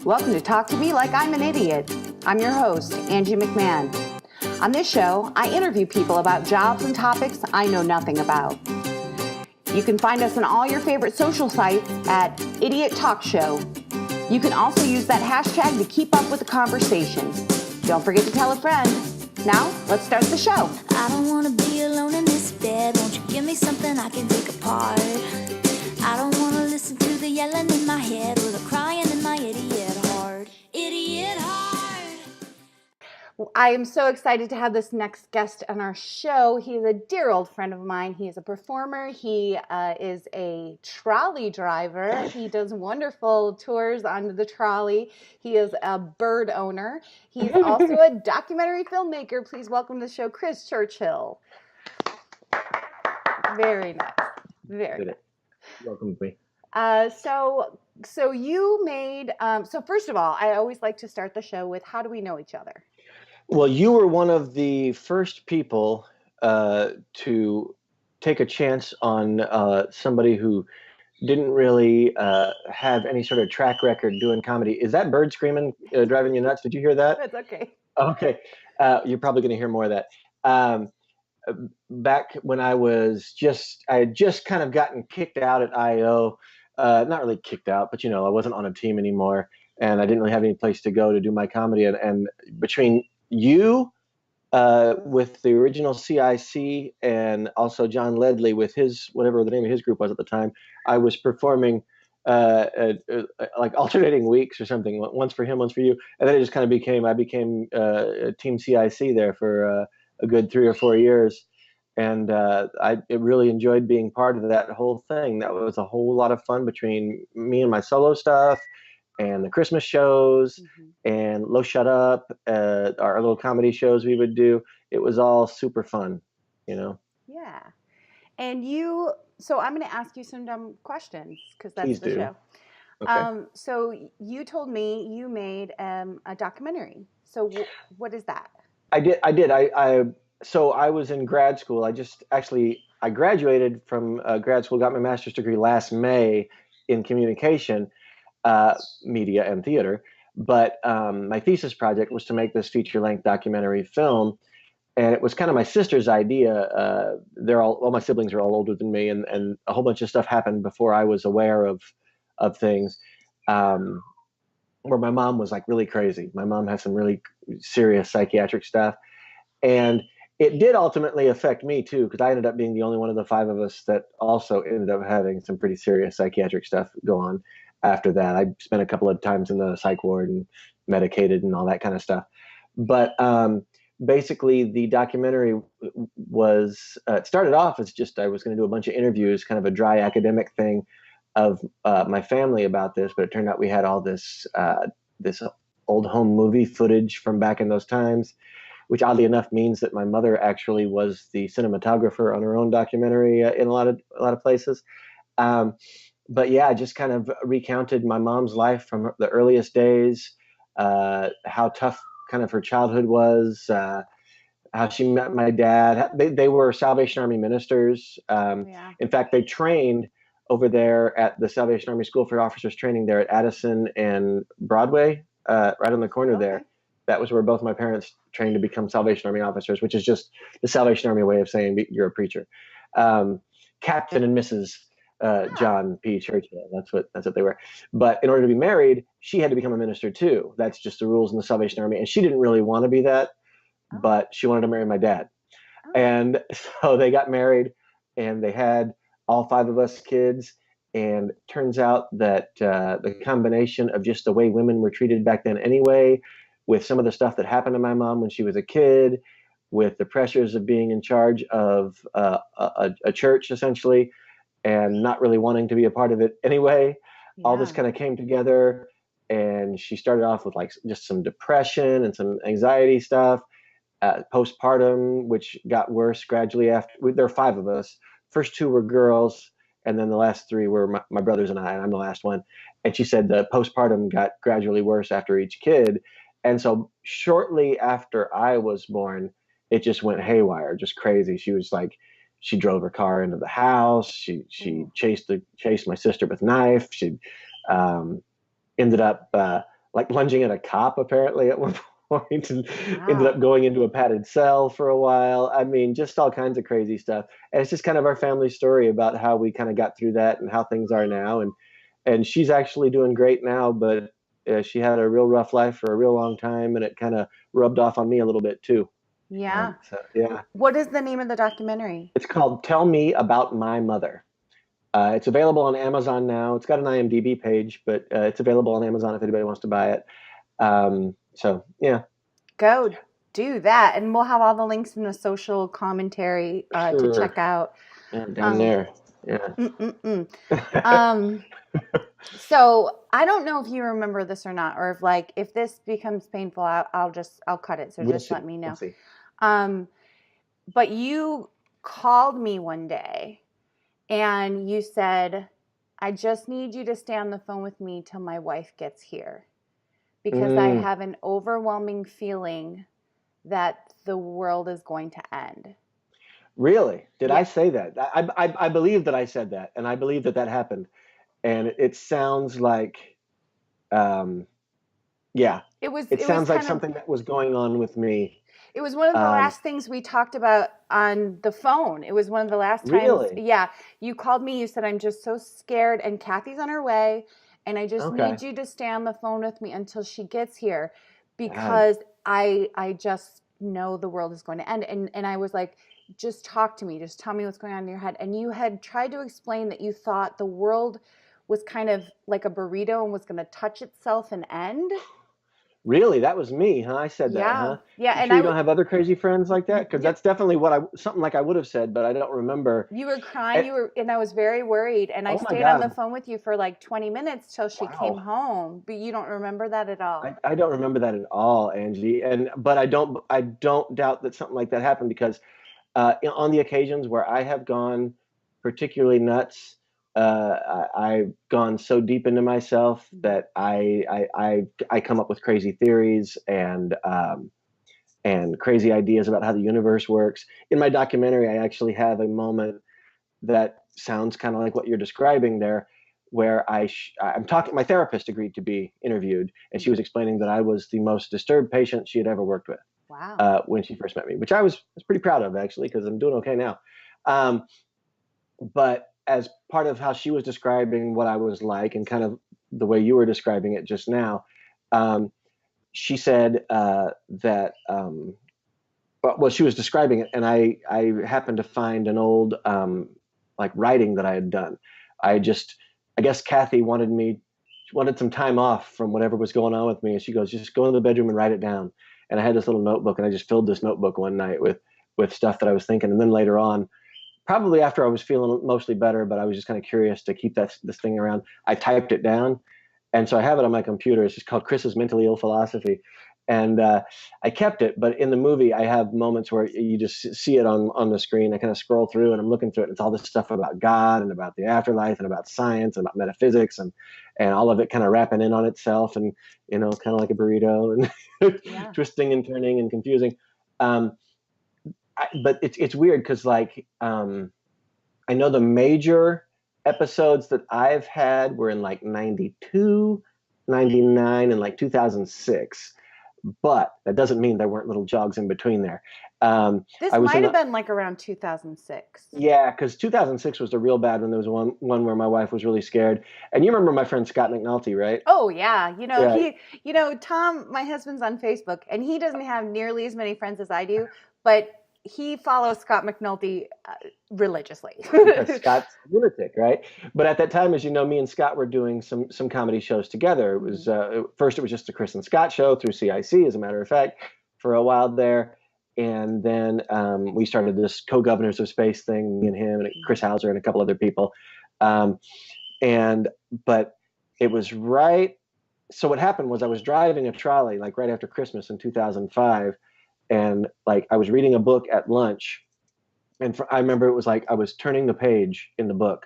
Welcome to Talk to Me Like I'm an Idiot. I'm your host, Angie McMahon. On this show, I interview people about jobs and topics I know nothing about. You can find us on all your favorite social sites at Idiot Talk Show. You can also use that hashtag to keep up with the conversation. Don't forget to tell a friend. Now, let's start the show. I don't want to be alone in this bed. Won't you give me something I can take apart? I don't want to listen to the yelling in my head or the crying in my idiot heart. Idiot heart. I am so excited to have this next guest on our show. He is a dear old friend of mine. He is a performer. He is a trolley driver. He does wonderful tours on the trolley. He is a bird owner. He's also a documentary filmmaker. Please welcome to the show, Chris Churchill. Very nice. Very nice. Welcome to me. So you made, so first of all, I always like to start the show with, how do we know each other? Well, you were one of the first people to take a chance on somebody who didn't really have any sort of track record doing comedy. Is that bird screaming driving you nuts? Did you hear that? That's okay. Okay. You're probably going to hear more of that. Back when I had just kind of gotten kicked out at IO, not really kicked out, but I wasn't on a team anymore, and I didn't really have any place to go to do my comedy. And between you, with the original CIC, and also John Ledley with his, whatever the name of his group was at the time, I was performing like alternating weeks or something, once for him, once for you, and then it just kind of I became Team CIC there for a good 3 or 4 years, and I really enjoyed being part of that whole thing. That was a whole lot of fun between me and my solo stuff, and the Christmas shows, and Lo Shut Up, our little comedy shows we would do. It was all super fun, Yeah. And so I'm going to ask you some dumb questions, because that's Please the do. show. Okay. So you told me you made a documentary. So what is that? I did. So I was in grad school. I graduated from grad school, got my master's degree last May in communication, media and theater. But my thesis project was to make this feature-length documentary film, and it was kind of my sister's idea. All my siblings are all older than me, and a whole bunch of stuff happened before I was aware of things. Where my mom was like really crazy. My mom has some really serious psychiatric stuff, and it did ultimately affect me too, because I ended up being the only one of the 5 of us that also ended up having some pretty serious psychiatric stuff go on after that. I spent a couple of times in the psych ward and medicated and all that kind of stuff. But basically, the documentary was it started off as just I was going to do a bunch of interviews, kind of a dry academic thing of my family about this, but it turned out we had all this old home movie footage from back in those times, which oddly enough means that my mother actually was the cinematographer on her own documentary in a lot of places. But yeah, I just kind of recounted my mom's life from the earliest days, how tough kind of her childhood was, how she met my dad. They were Salvation Army ministers. In fact, they trained over there at the Salvation Army School for Officers Training there at Addison and Broadway, right on the corner there. That was where both my parents trained to become Salvation Army officers, which is just the Salvation Army way of saying you're a preacher. Captain and Mrs. John P. Churchill. That's what they were. But in order to be married, she had to become a minister too. That's just the rules in the Salvation Army. And she didn't really want to be that, but she wanted to marry my dad. And so they got married, and they had all 5 of us kids. And it turns out that the combination of just the way women were treated back then anyway, with some of the stuff that happened to my mom when she was a kid, with the pressures of being in charge of a church essentially, and not really wanting to be a part of it anyway, all this kind of came together. And she started off with like just some depression and some anxiety stuff, postpartum, which got worse gradually after. There are 5 of us. First 2 were girls, and then the last 3 were my brothers and I, and I'm the last one. And she said the postpartum got gradually worse after each kid. And so shortly after I was born, it just went haywire, just crazy. She was like, she drove her car into the house. She chased my sister with a knife. She ended up like lunging at a cop apparently at one point, and ended Wow. up going into a padded cell for a while. I mean, just all kinds of crazy stuff. And it's just kind of our family story about how we kind of got through that and how things are now. And she's actually doing great now, but she had a real rough life for a real long time, and it kind of rubbed off on me a little bit too. Yeah. So yeah, What is the name of the documentary? it's called "Tell Me About My Mother." It's available on Amazon now. It's got an IMDb page, but it's available on Amazon if anybody wants to buy it. So yeah, Go do that. And we'll have all the links in the social commentary to sure. check out. Yeah, down Um, there. Yeah. um, so I don't know if you remember this or not, or if this becomes painful, I'll cut it. So We'll just see. let me We'll know. see. But you called me one day and you said, I just need you to stay on the phone with me till my wife gets here because I Mm, have an overwhelming feeling that the world is going to end. really? Did Yeah. I say that? I believe that I said that, and I believe that that happened. And it sounds like, um, yeah, It was it it was sounds like kind of something that was going on with me. it was one of the Um, last things we talked about on the phone. It was one of the last times. really? Yeah, you called me, you said I'm just so scared and Kathy's on her way and I just Okay. need you to stay on the phone with me until she gets here God. because I just know the world is going to end and I was like just talk to me, just tell me what's going on in your head. And you had tried to explain that you thought the world was kind of like a burrito and was going to touch itself and end. Really? That was me, huh? I said that, Yeah. huh? Yeah, You and sure you don't have other crazy friends like that? Because you, that's definitely something like I would have said, but I don't remember. you were crying, Eh, and I was very worried. And I oh my stayed on the God. phone with you for like 20 minutes till she came Wow. home. But you don't remember that at all. I don't remember that at all, Angie. But I don't doubt that something like that happened because on the occasions where I have gone particularly nuts, I've gone so deep into myself that I come up with crazy theories and crazy ideas about how the universe works. In my documentary, I actually have a moment that sounds kind of like what you're describing there, where I'm talking. My therapist agreed to be interviewed, and she was explaining that I was the most disturbed patient she had ever worked with Wow. when she first met me, which I was pretty proud of actually because I'm doing okay now. Um, but as part of how she was describing what I was like, and kind of the way you were describing it just now, um, she said that. Well, she was describing it, and I happened to find an old like writing that I had done. I just I guess Kathy wanted some time off from whatever was going on with me, and she goes, just go into the bedroom and write it down. And I had this little notebook, and I just filled this notebook one night with stuff that I was thinking, and then later on, probably after I was feeling mostly better, but I was just kind of curious to keep this thing around. I typed it down, and so I have it on my computer. It's just called Chris's Mentally Ill Philosophy, and I kept it. But in the movie, I have moments where you just see it on the screen. I kind of scroll through, and I'm looking through it. And it's all this stuff about God and about the afterlife and about science and about metaphysics and all of it kind of wrapping in on itself, and kind of like a burrito and Yeah. twisting and turning and confusing. Um, but it's weird because I know the major episodes that I've had were in like 92, 99, and like 2006. But that doesn't mean there weren't little jogs in between there. This I was might in have a, been like around 2006. yeah, because 2006 was the real bad one. There was one where my wife was really scared. And you remember my friend Scott McNulty, right? Oh yeah, Yeah. Tom, my husband's on Facebook, and he doesn't have nearly as many friends as I do, but he follows Scott McNulty religiously. Because Scott's a lunatic, right? But at that time, as you know, me and Scott were doing some comedy shows together. It was first it was just a Chris and Scott show through CIC, as a matter of fact, for a while there, and then we started this co-governors of space thing, me and him and Chris Hauser and a couple other people, um, and but it was right. So what happened was I was driving a trolley like right after Christmas in 2005, and like I was reading a book at lunch, and I remember it was like I was turning the page in the book,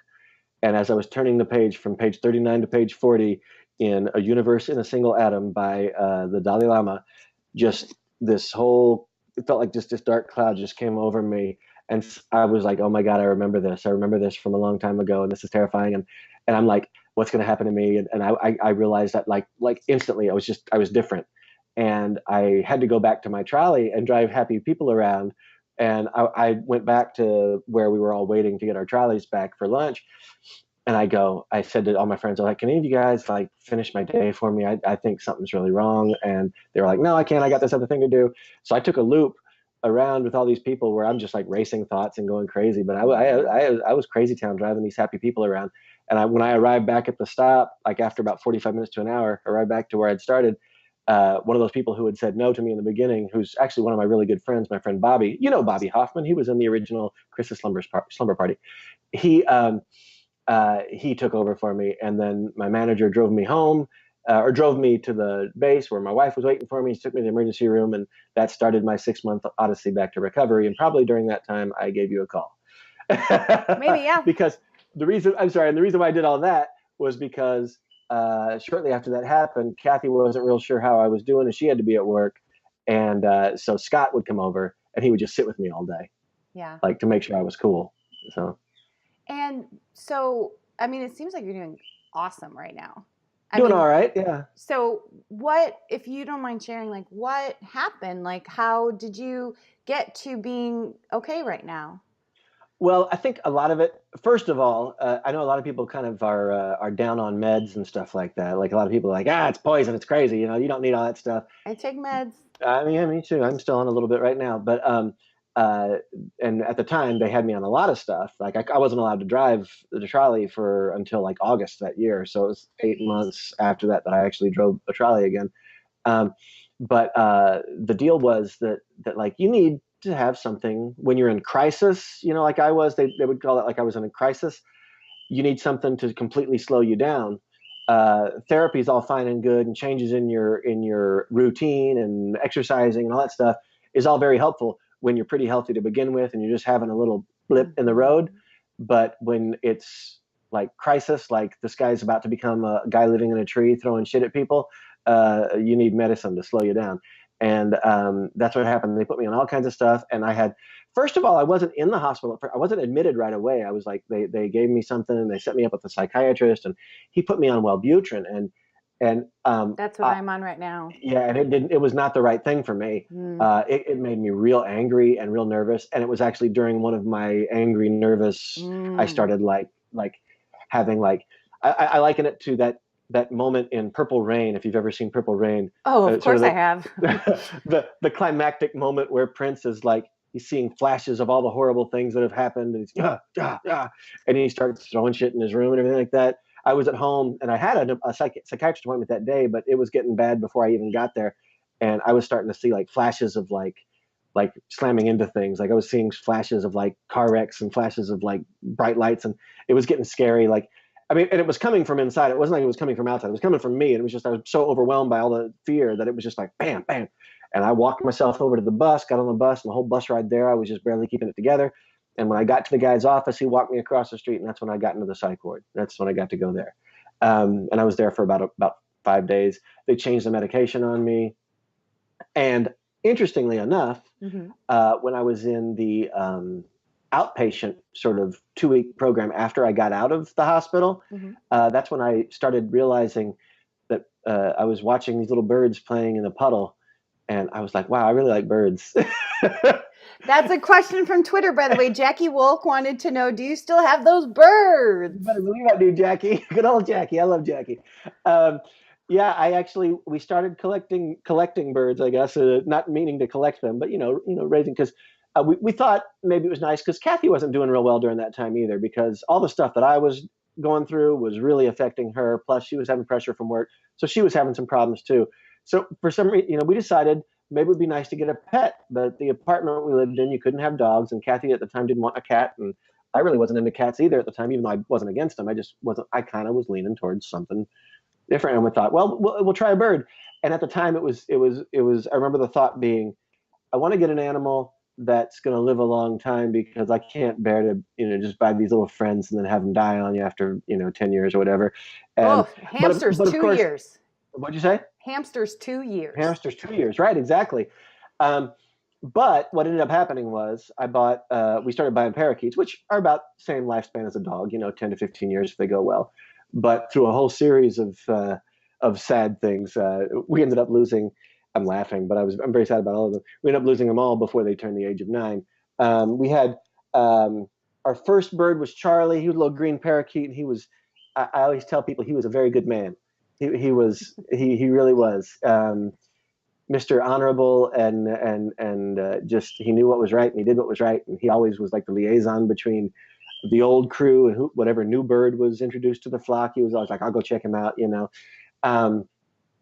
and as I was turning the page from page 39 to page 40 in A Universe in a Single Atom by the Dalai Lama, just this whole, it felt like just this dark cloud just came over me. And I was like, oh my God, I remember this. I remember this from a long time ago, and this is terrifying. And I'm like, what's going to happen to me? And I realized that like instantly I was different. And I had to go back to my trolley and drive happy people around. And I went back to where we were all waiting to get our trolleys back for lunch. And I said to all my friends, I'm like, can any of you guys like finish my day for me? I think something's really wrong. And they were like, no, I can't. I got this other thing to do. So I took a loop around with all these people where I'm just like racing thoughts and going crazy. But I was crazy town driving these happy people around. And when I arrived back at the stop, like after about 45 minutes to an hour, arrived back to where I'd started, one of those people who had said no to me in the beginning, who's actually one of my really good friends, my friend Bobby, Bobby Hoffman, he was in the original Chris's Slumber Party. He took over for me, and then my manager drove me home, or drove me to the base where my wife was waiting for me. He took me to the emergency room, and that started my 6-month odyssey back to recovery. And probably during that time, I gave you a call. Maybe, yeah. Because the reason why I did all that was because shortly after that happened, Kathy wasn't real sure how I was doing, and she had to be at work. And so Scott would come over, and he would just sit with me all day, like to make sure I was cool. And so, I mean, it seems like you're doing awesome right now. Doing all right, yeah. So what, if you don't mind sharing, like what happened? Like how did you get to being okay right now? Well, I think a lot of it, first of all, I know a lot of people kind of are down on meds and stuff like that. Like a lot of people are like, it's poison, it's crazy, you don't need all that stuff. I take meds. I mean, yeah, me too. I'm still on a little bit right now. But and at the time they had me on a lot of stuff. Like I wasn't allowed to drive the trolley until like August that year. So it was 8 months after that I actually drove a trolley again. But the deal was that like you need to have something when you're in crisis, like I was, they would call it like I was in a crisis. You need something to completely slow you down. Therapy is all fine and good, and changes in your routine and exercising and all that stuff is all very helpful when you're pretty healthy to begin with and you're just having a little blip in the road. But when it's like crisis, like this guy's about to become a guy living in a tree throwing shit at people, you need medicine to slow you down. And that's what happened. They put me on all kinds of stuff. And first of all, I wasn't in the hospital. I wasn't admitted right away. I was like, they gave me something and they set me up with a psychiatrist, and he put me on Wellbutrin. And that's what I'm on right now. Yeah. And it was not the right thing for me. It made me real angry and real nervous. And it was actually during one of my angry, nervous, I started like having like, I liken it to that moment in Purple Rain, if you've ever seen Purple Rain. Oh, of course I have. the climactic moment where Prince is like, he's seeing flashes of all the horrible things that have happened, and he's and he starts throwing shit in his room and everything like that. I was at home, and I had a psychiatrist appointment that day, but it was getting bad before I even got there, and I was starting to see like flashes of like slamming into things. Like I was seeing flashes of like car wrecks and flashes of like bright lights, and it was getting scary. Like, I mean, and it was coming from inside. It wasn't like it was coming from outside. It was coming from me. And it was just, I was so overwhelmed by all the fear that it was just like, bam, bam. And I walked myself over to the bus, got on the bus, and the whole bus ride there, I was just barely keeping it together. And when I got to the guy's office, he walked me across the street, and that's when I got into the psych ward. That's when I got to go there. And I was there for about 5 days. They changed the medication on me. And interestingly enough, when I was in the outpatient sort of 2-week program after I got out of the hospital, that's when I started realizing that I was watching these little birds playing in a puddle, and I was like, wow, I really like birds. That's a question from Twitter, by the way. Jackie Wolk wanted to know, do you still have those birds? You better believe I do, Jackie. Good old Jackie. I love Jackie. Yeah, we started collecting birds, I guess, not meaning to collect them, but, raising, because we thought maybe it was nice because Kathy wasn't doing real well during that time either, because all the stuff that I was going through was really affecting her. Plus she was having pressure from work. So she was having some problems too. So for some reason, we decided maybe it'd be nice to get a pet, but the apartment we lived in, you couldn't have dogs. And Kathy at the time didn't want a cat. And I really wasn't into cats either at the time, even though I wasn't against them. I kind of was leaning towards something different. And we thought, well, we'll try a bird. And at the time it was, I remember the thought being, I want to get an animal that's going to live a long time, because I can't bear to, just buy these little friends and then have them die on you after, 10 years or whatever. And, hamsters, but 2 years. What'd you say? Hamsters, 2 years. Hamsters, 2 years. Right. Exactly. But what ended up happening was we started buying parakeets, which are about the same lifespan as a dog, 10 to 15 years if they go well. But through a whole series of sad things, we ended up losing. I'm laughing, but I'm very sad about all of them. We ended up losing them all before they turned the age of 9. We had our first bird was Charlie. He was a little green parakeet, and he was. I always tell people he was a very good man. He really was. Mr. Honorable and just he knew what was right and he did what was right, and he always was like the liaison between the old crew and whatever new bird was introduced to the flock. He was always like, I'll go check him out, you know.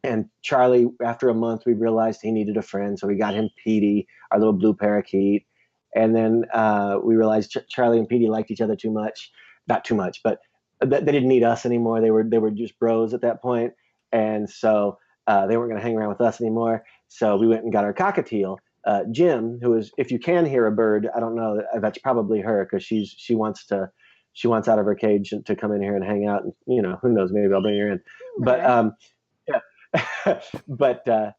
And Charlie, after a month, we realized he needed a friend, so we got him Petey, our little blue parakeet. And then we realized Charlie and Petey liked each other too much, not too much, but they didn't need us anymore. They were just bros at that point, and so they weren't going to hang around with us anymore. So we went and got our cockatiel, Jim, who is, if you can hear a bird, I don't know, that's probably her, because she wants out of her cage to come in here and hang out, and you know, who knows, maybe I'll bring her in. But yeah. But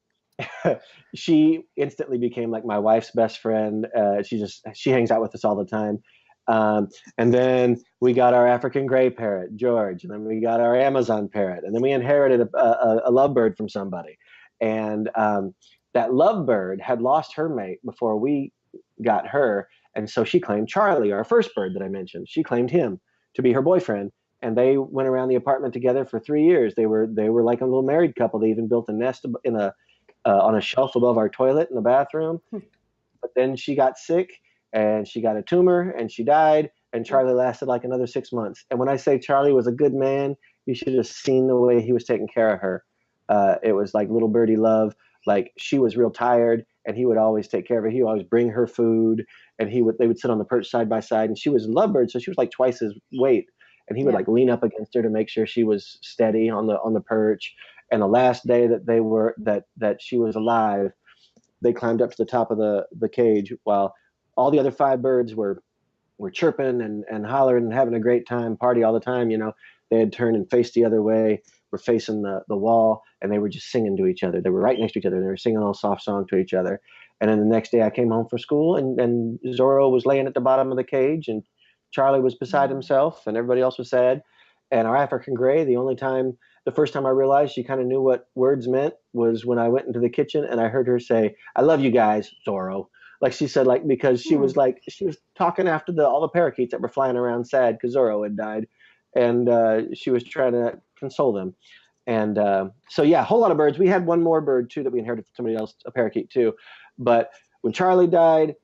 she instantly became like my wife's best friend. She hangs out with us all the time. And then we got our African gray parrot, George, and then we got our Amazon parrot, and then we inherited a lovebird from somebody. And that lovebird had lost her mate before we got her, and so she claimed Charlie, our first bird that I mentioned. She claimed him to be her boyfriend, and they went around the apartment together for 3 years. They were like a little married couple. They even built a nest on a shelf above our toilet in the bathroom. But then she got sick, and she got a tumor, and she died, and Charlie lasted like another 6 months. And when I say Charlie was a good man, you should have seen the way he was taking care of her. It was like little birdie love. Like, she was real tired, and he would always take care of her. He would always bring her food, and they would sit on the perch side by side. And she was a lovebird, so she was like twice his weight. And he would like lean up against her to make sure she was steady on the perch. And the last day that she was alive, they climbed up to the top of the cage while all the other 5 birds were chirping and hollering and having a great time, party all the time. You know, they had turned and faced the other way, were facing the wall, and they were just singing to each other. They were right next to each other. And they were singing a little soft song to each other. And then the next day I came home from school, and Zorro was laying at the bottom of the cage, and Charlie was beside himself, and everybody else was sad. And our African gray, the first time I realized she kind of knew what words meant was when I went into the kitchen and I heard her say, "I love you guys, Zorro." Like she said, like, because she was talking after all the parakeets that were flying around sad because Zorro had died. And she was trying to console them. And so, yeah, a whole lot of birds. We had one more bird, too, that we inherited from somebody else, a parakeet, too. But when Charlie died,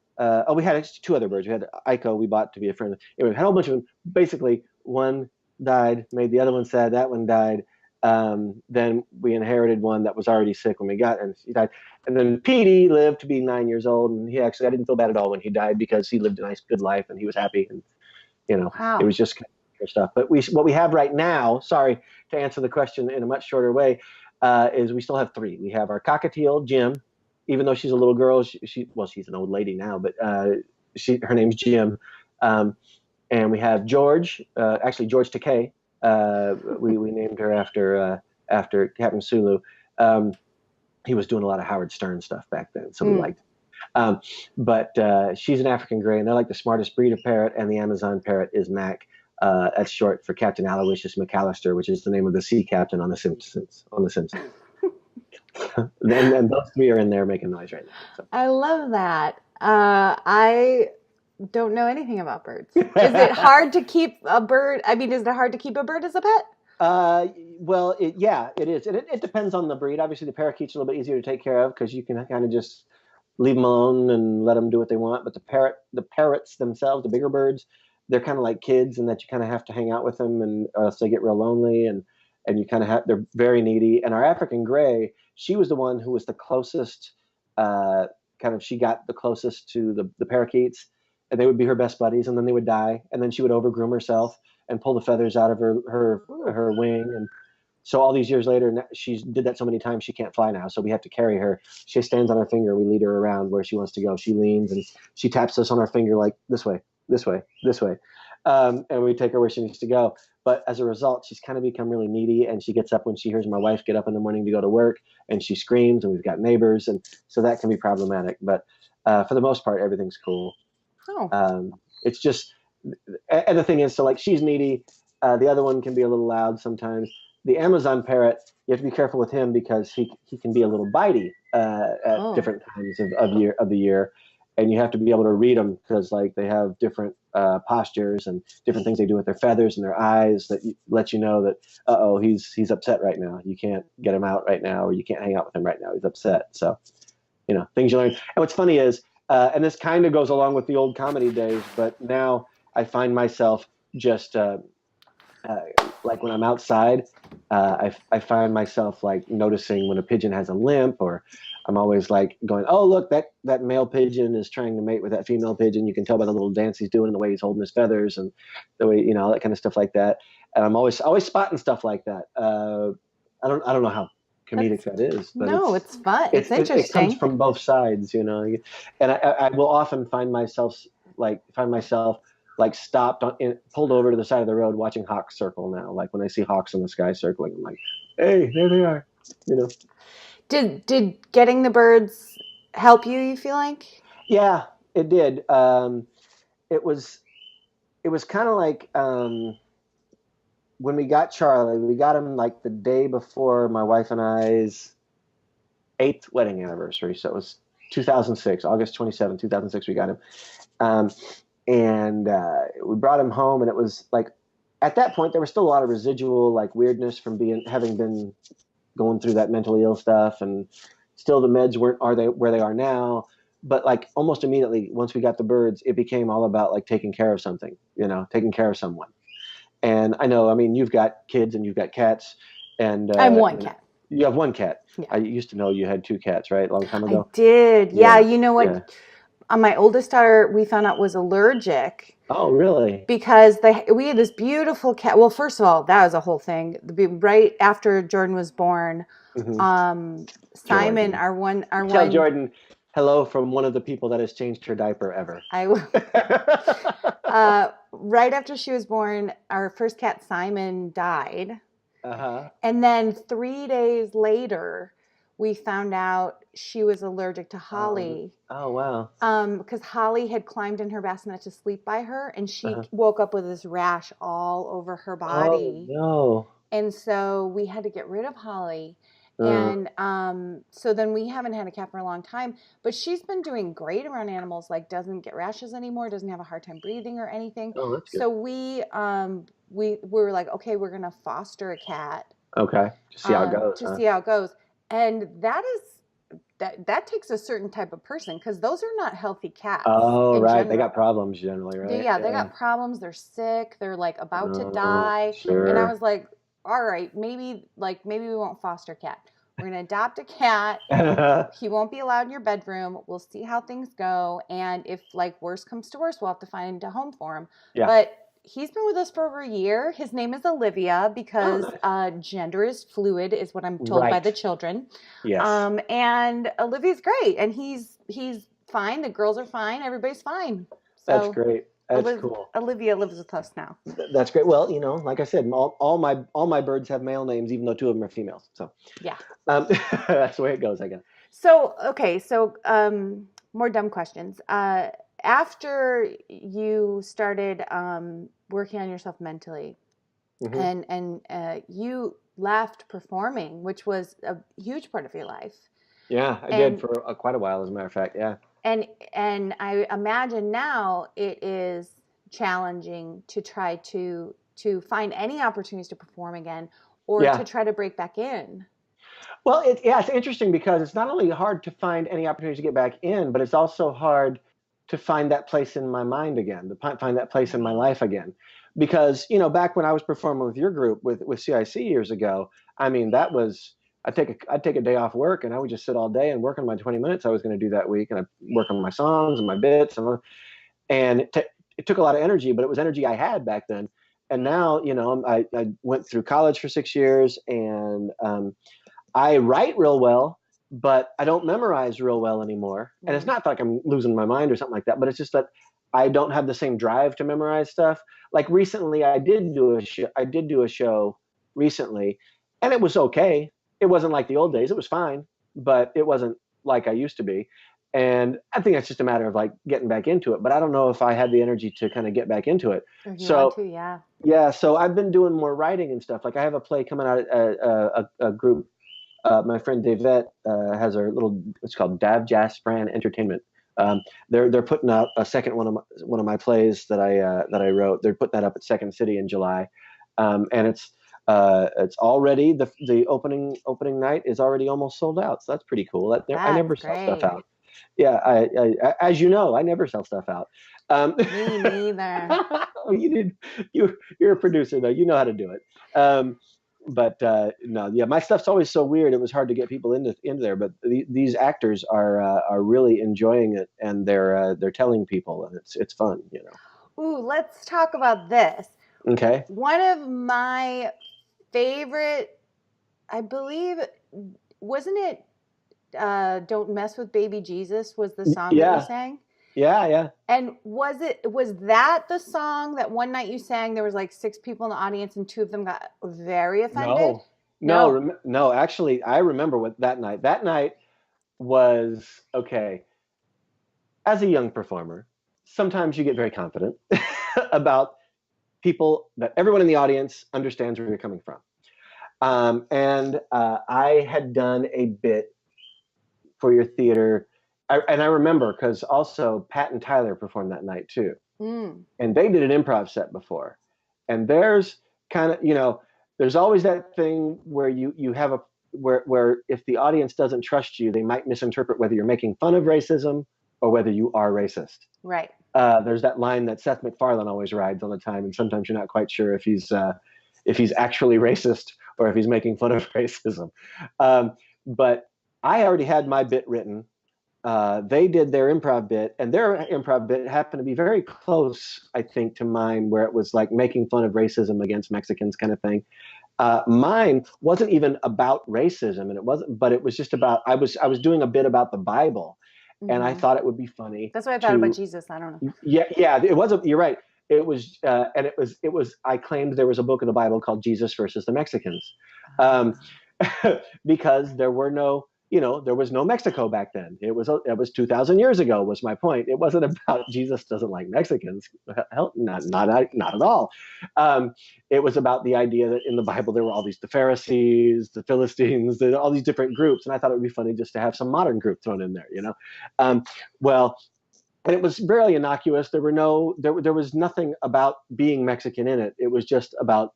we had 2 other birds. We had Iko, we bought to be a friend. Anyway, we had a whole bunch of them. Basically, one died, made the other one sad. That one died. Then we inherited one that was already sick when we got, and he died. And then Petey lived to be 9 years old, and I didn't feel bad at all when he died because he lived a nice, good life, and he was happy. And you know, It was just kind of stuff. But what we have right now, sorry to answer the question in a much shorter way, is we still have 3. We have our cockatiel, Jim. Even though she's a little girl, she's an old lady now, but her name's Jim. And we have George, actually George Takei. We named her after Captain Sulu. He was doing a lot of Howard Stern stuff back then, so we liked it. But she's an African gray, and they're like the smartest breed of parrot, and the Amazon parrot is Mac. That's short for Captain Aloysius McAllister, which is the name of the sea captain on The Simpsons. And those 3 are in there making noise right now. So. I love that. I don't know anything about birds. Is it hard to keep a bird? I mean, is it hard to keep a bird as a pet? Well, it is. It depends on the breed. Obviously, the parakeet's a little bit easier to take care of because you can kind of just leave them alone and let them do what they want. But the parrots themselves, the bigger birds, they're kind of like kids in that you kind of have to hang out with them, and or else they get real lonely, and you kind of they're very needy. And our African gray, she was the one who was the closest, she got the closest to the parakeets, and they would be her best buddies, and then they would die, and then she would overgroom herself and pull the feathers out of her wing. And so all these years later, she did that so many times she can't fly now, so we have to carry her. She stands on her finger. We lead her around where she wants to go. She leans and she taps us on our finger like this way, this way, this way, and we take her where she needs to go. But as a result, she's kind of become really needy, and she gets up when she hears my wife get up in the morning to go to work, and she screams, and we've got neighbors, and so that can be problematic. But for the most part, everything's cool. Oh. It's just, and the thing is, so like she's needy, The other one can be a little loud sometimes. The Amazon parrot, you have to be careful with him because he can be a little bitey at Oh. different times of the year, and you have to be able to read them because like they have different postures and different things they do with their feathers and their eyes that let you know that he's upset right now. You can't get him out right now, or you can't hang out with him right now. He's upset. So things you learn. And what's funny is, and this kind of goes along with the old comedy days, but now I find myself just like when I'm outside, I find myself like noticing when a pigeon has a limp, or I'm always like going, oh, look, that male pigeon is trying to mate with that female pigeon. You can tell by the little dance he's doing and the way he's holding his feathers and the way, all that kind of stuff like that. And I'm always spotting stuff like that. I don't know how comedic that is, but it's fun. It's interesting. It comes from both sides, and I will often find myself like stopped pulled over to the side of the road watching hawks circle now. Like when I see hawks in the sky circling, I'm like, hey, there they are. Did getting the birds help you? You feel like? Yeah, it did. It was kind of like when we got Charlie. We got him like the day before my wife and I's 8th wedding anniversary. So it was 2006, August 27, 2006. We got him. And we brought him home, and it was like, at that point, there was still a lot of residual like weirdness from having been going through that mentally ill stuff, and still the meds are they where they are now. But like almost immediately, once we got the birds, it became all about like taking care of something, taking care of someone. And I know, I mean, you've got kids and you've got cats, and I have one cat. You have one cat. Yeah. I used to know you had 2 cats, right? A long time ago. I did. Yeah. You know what? Yeah. My oldest daughter, we found out was allergic. Oh, really? Because we had this beautiful cat. Well, first of all, that was a whole thing. Right after Jordan was born, Simon, Jordan. our one, Tell Jordan hello from one of the people that has changed her diaper ever. I will. Right after she was born, our first cat Simon died. And then 3 days later, we found out she was allergic to Holly. Oh, wow. Because Holly had climbed in her bassinet to sleep by her, and she woke up with this rash all over her body. Oh, no. And so we had to get rid of Holly. And so then we haven't had a cat for a long time, but she's been doing great around animals, like doesn't get rashes anymore, doesn't have a hard time breathing or anything. Oh, that's good. So we were like, okay, we're going to foster a cat. Okay. To see how it goes. See how it goes. And that takes a certain type of person, because those are not healthy cats. Oh, right. General. They got problems generally, right? Yeah, they got problems. They're sick. They're like about to die. Sure. And I was like, all right, maybe we won't foster a cat. We're going to adopt a cat. He won't be allowed in your bedroom. We'll see how things go. And if like worse comes to worse, we'll have to find a home for him. Yeah. But he's been with us for over a year. His name is Olivia because gender is fluid, is what I'm told by the children. Yes. And Olivia's great. And he's fine. The girls are fine. Everybody's fine. So that's great. That's cool. Olivia lives with us now. That's great. Well, like I said, all my birds have male names, even though 2 of them are females. So yeah, that's the way it goes, I guess. So okay, more dumb questions. After you started working on yourself mentally, and you left performing, which was a huge part of your life. Yeah, I did for quite a while, as a matter of fact. Yeah. And I imagine now it is challenging to try to find any opportunities to perform again, or to try to break back in. Well, it's interesting because it's not only hard to find any opportunities to get back in, but it's also hard to find that place in my mind again, to find that place in my life again. Because, back when I was performing with your group with CIC years ago, I mean, that was... I'd take a day off work, and I would just sit all day and work on my 20 minutes I was going to do that week, and I'd work on my songs and my bits, and it took a lot of energy, but it was energy I had back then. And now, I went through college for 6 years, and I write real well, but I don't memorize real well anymore. And it's not like I'm losing my mind or something like that, but it's just that I don't have the same drive to memorize stuff. Like recently, I did do a show recently, and it was okay. It wasn't like the old days. It was fine, but it wasn't like I used to be. And I think that's just a matter of like getting back into it. But I don't know if I had the energy to kind of get back into it. If you So want to, yeah. yeah, so I've been doing more writing and stuff. Like I have a play coming out at a group. My friend Davette has a little. It's called Dav Jazz Brand Entertainment. They're putting up a second one of my plays that I wrote. They're putting that up at Second City in July, and it's already the opening night is already almost sold out. So that's pretty cool. I never sell stuff out. Yeah, I as you know, I never sell stuff out. Me neither. You're a producer though. You know how to do it. But no, yeah, my stuff's always so weird. It was hard to get people into there. But these actors are really enjoying it, and they're telling people, and it's fun, you know. Ooh, let's talk about this. Okay. One of my favorite, I believe, wasn't it? Don't Mess with Baby Jesus was the song that you sang. Yeah. And was that the song that one night you sang, there was like 6 people in the audience and 2 of them got very offended? No, actually, I remember what that night was, okay. As a young performer, sometimes you get very confident about people, that everyone in the audience understands where you're coming from. And I had done a bit for your theater. I remember because also Pat and Tyler performed that night too. And they did an improv set before. And there's kind of, you know, there's always that thing where you have where if the audience doesn't trust you, they might misinterpret whether you're making fun of racism or whether you are racist. Right. There's that line that Seth MacFarlane always rides all the time, and sometimes you're not quite sure if he's actually racist or if he's making fun of racism. But I already had my bit written. They did their improv bit, and their improv bit happened to be very close, I think, to mine, where it was like making fun of racism against Mexicans kind of thing. Mine wasn't even about racism, and it was just about, I was doing a bit about the Bible, and I thought it would be funny. That's what I thought about Jesus. I don't know. Yeah, it wasn't, you're right. It was, and it was, I claimed there was a book of the Bible called Jesus versus the Mexicans. Because there was no Mexico back then. It was 2,000 years ago was my point. It wasn't about Jesus doesn't like Mexicans. Hell, not at all. It was about the idea that in the Bible there were all the Pharisees, the Philistines, all these different groups, and I thought it would be funny just to have some modern group thrown in there, you know. And it was fairly innocuous. There was nothing about being Mexican in it. It was just about,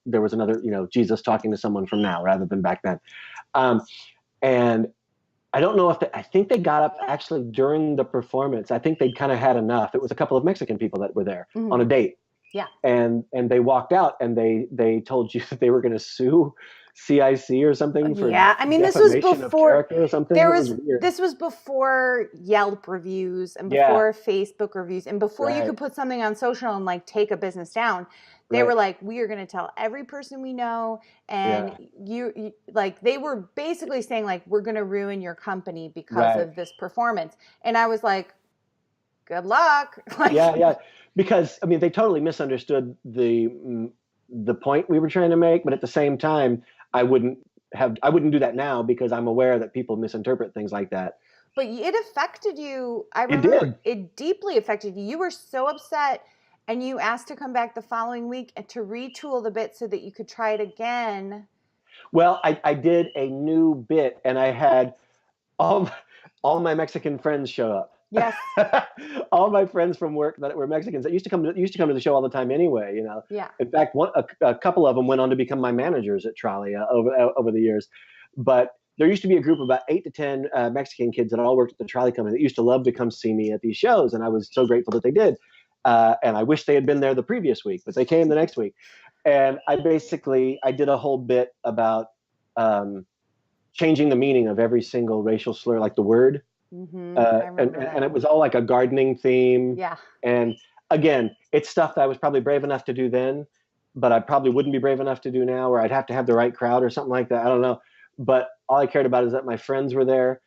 there was another, you know, Jesus talking to someone from now rather than back then. And I don't know I think they got up actually during the performance. I think they'd kind of had enough. It was a couple of Mexican people that were there on a date. Yeah. And they walked out, and they told you that they were going to sue CIC or something for this was before or something. This was before Yelp reviews and before Facebook reviews and before you could put something on social and like take a business down. They were like, we are going to tell every person we know, and you like, they were basically saying like, we're going to ruin your company because of this performance. And I was like, good luck. Like, because I mean, they totally misunderstood the point we were trying to make, but at the same time, I wouldn't do that now because I'm aware that people misinterpret things like that. But it affected you. I remember it deeply affected you. You were so upset, and you asked to come back the following week and to retool the bit so that you could try it again. Well, I did a new bit, and I had all my Mexican friends show up. Yes. All my friends from work that were Mexicans that used to come to the show all the time anyway, you know. Yeah. In fact, a couple of them went on to become my managers at Trolley over the years. But there used to be a group of about 8 to 10 Mexican kids that all worked at the Trolley company that used to love to come see me at these shows, and I was so grateful that they did. And I wish they had been there the previous week, but they came the next week. And I did a whole bit about changing the meaning of every single racial slur, like the word. And it was all like a gardening theme. Yeah. And again, it's stuff that I was probably brave enough to do then, but I probably wouldn't be brave enough to do now, or I'd have to have the right crowd or something like that. I don't know. But all I cared about is that my friends were there,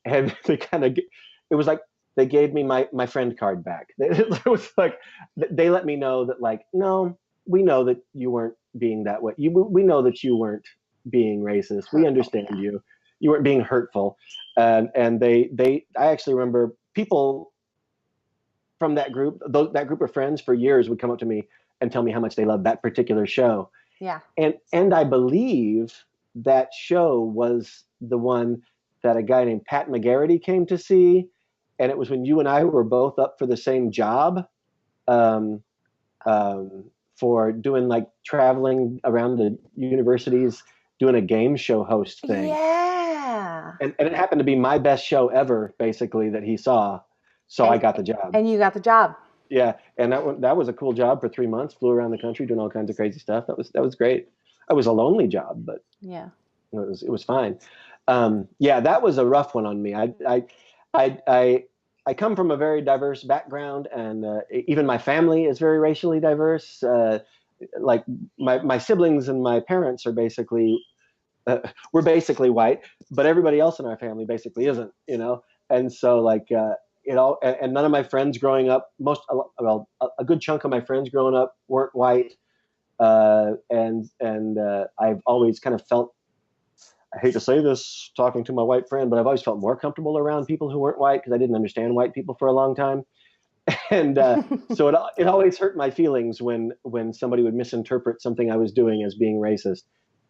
and it was like they gave me my friend card back. It was like they let me know that, like, no, we know that you weren't being that way. We know that you weren't being racist. We understand you. you weren't being hurtful. And I actually remember people from that group of friends for years would come up to me and tell me how much they loved that particular show. Yeah. And I believe that show was the one that a guy named Pat McGarity came to see. And it was when you and I were both up for the same job, for doing like traveling around the universities, doing a game show host thing. Yeah. And it happened to be my best show ever, basically, that he saw. So I got the job. And you got the job. Yeah, and that was a cool job for 3 months. Flew around the country doing all kinds of crazy stuff. That was great. It was a lonely job, but yeah, it was fine. Yeah, that was a rough one on me. I come from a very diverse background, and even my family is very racially diverse. Like my siblings and my parents are basically we're basically white, but everybody else in our family basically isn't. And so like. And none of my friends growing up, a good chunk of my friends growing up weren't white. And I've always kind of felt, I hate to say this talking to my white friend, but I've always felt more comfortable around people who weren't white because I didn't understand white people for a long time. And so it always hurt my feelings when somebody would misinterpret something I was doing as being racist.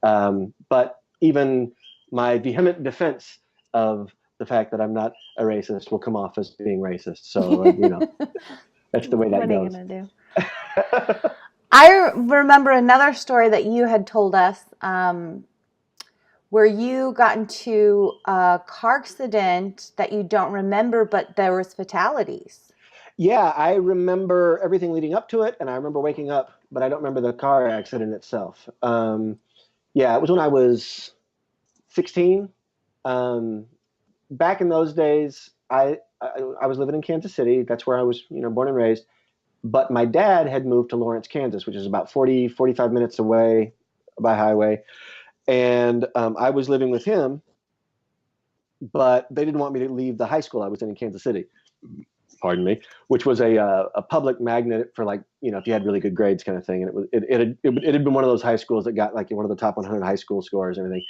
But even my vehement defense of the fact that I'm not a racist will come off as being racist. So, that's the way that goes. What are you going to do? I remember another story that you had told us where you got into a car accident that you don't remember, but there was fatalities. Yeah, I remember everything leading up to it, and I remember waking up, but I don't remember the car accident itself. Yeah, it was when I was 16. Back in those days, I was living in Kansas City. That's where I was, born and raised. But my dad had moved to Lawrence, Kansas, which is about 45 minutes away by highway. And I was living with him, but they didn't want me to leave the high school I was in Kansas City. Pardon me, which was a public magnet for, like, if you had really good grades kind of thing. And it had been one of those high schools that got like one of the top 100 high school scores and everything.